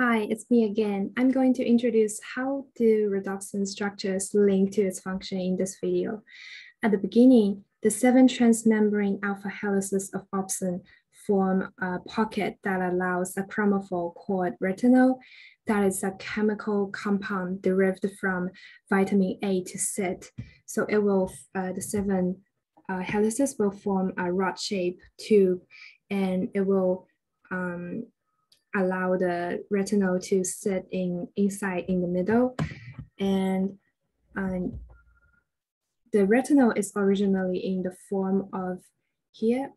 Hi, it's me again. I'm going to introduce how do rhodopsin structures link to its function in this video. At the beginning, the 7 transmembrane alpha helices of opsin form a pocket that allows a chromophore called retinol, that is a chemical compound derived from vitamin A to sit. So it will, the 7 helices will form a rod-shaped tube, and it will allow the retinol to sit inside in the middle. And the retinol is originally in the form of here.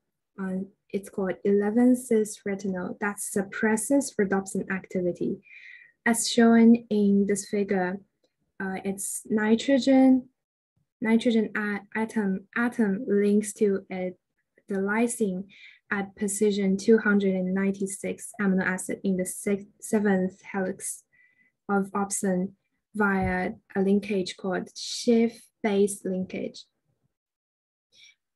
It's called 11-cis retinol that suppresses rhodopsin activity. As shown in this figure, it's nitrogen atom links to the lysine at position 296 amino acid in the 7th helix of opsin via a linkage called Schiff-base linkage.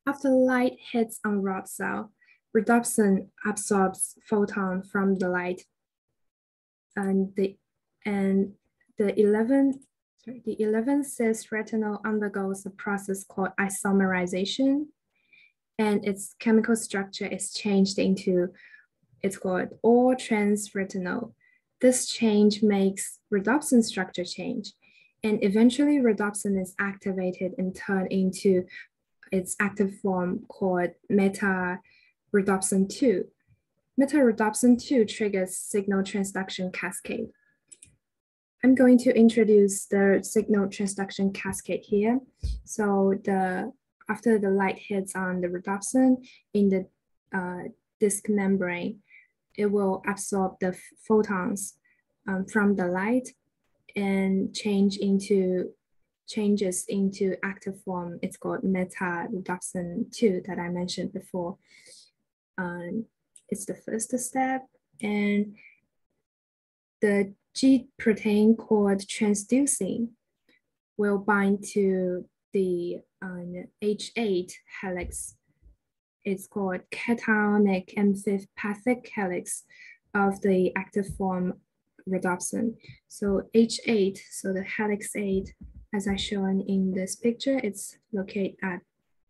After light hits on rod cell, rhodopsin absorbs photon from the light, and the 11-cis retinol undergoes a process called isomerization, and its chemical structure is changed into, it's called all-trans retinol. This change makes rhodopsin structure change, and eventually rhodopsin is activated and turned into its active form called meta-rhodopsin 2. Meta-rhodopsin 2 triggers signal transduction cascade. I'm going to introduce the signal transduction cascade here. So after the light hits on the rhodopsin in the disc membrane, it will absorb the photons from the light and changes into active form. It's called meta-rhodopsin 2 that I mentioned before. It's the first step, and the G protein called transducin will bind to the H8 helix. It's called cationic amphipathic helix of the active form rhodopsin. So H8, so the helix 8, as I shown in this picture, it's located at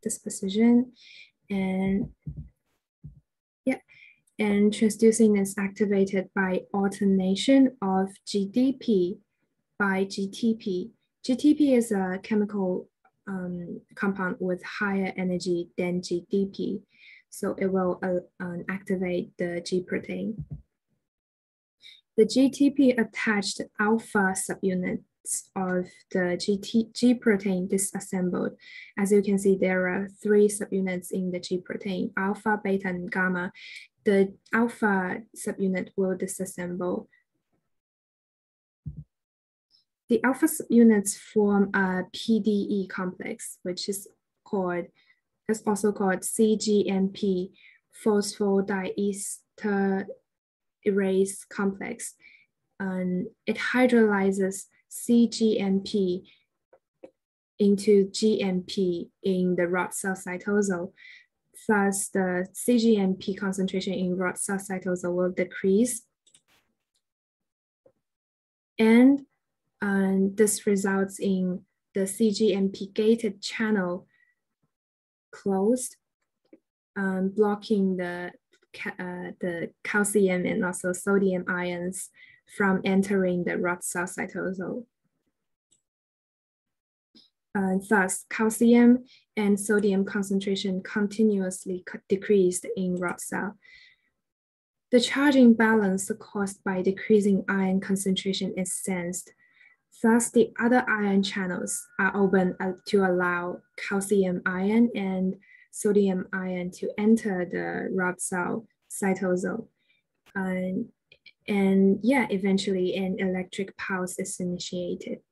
this position, and and transducin is activated by alternation of GDP by GTP. GTP is a chemical compound with higher energy than GDP, so it will activate the G protein. The GTP attached alpha subunits of the G protein disassembled. As you can see, there are 3 subunits in the G protein, alpha, beta, and gamma. The alpha subunit will disassemble. The alpha subunits form a PDE complex, which is also called CGMP, phosphodiesterase complex. And it hydrolyzes CGMP into GMP in the rod cell cytosol. Thus, the CGMP concentration in rod cell cytosol will decrease. And this results in the CGMP gated channel closed, blocking the calcium and also sodium ions from entering the rod cell cytosol. Thus, calcium and sodium concentration continuously decreased in rod cell. The charging balance caused by decreasing ion concentration is sensed. Thus, the other ion channels are open to allow calcium ion and sodium ion to enter the rod cell cytosol. And eventually an electric pulse is initiated.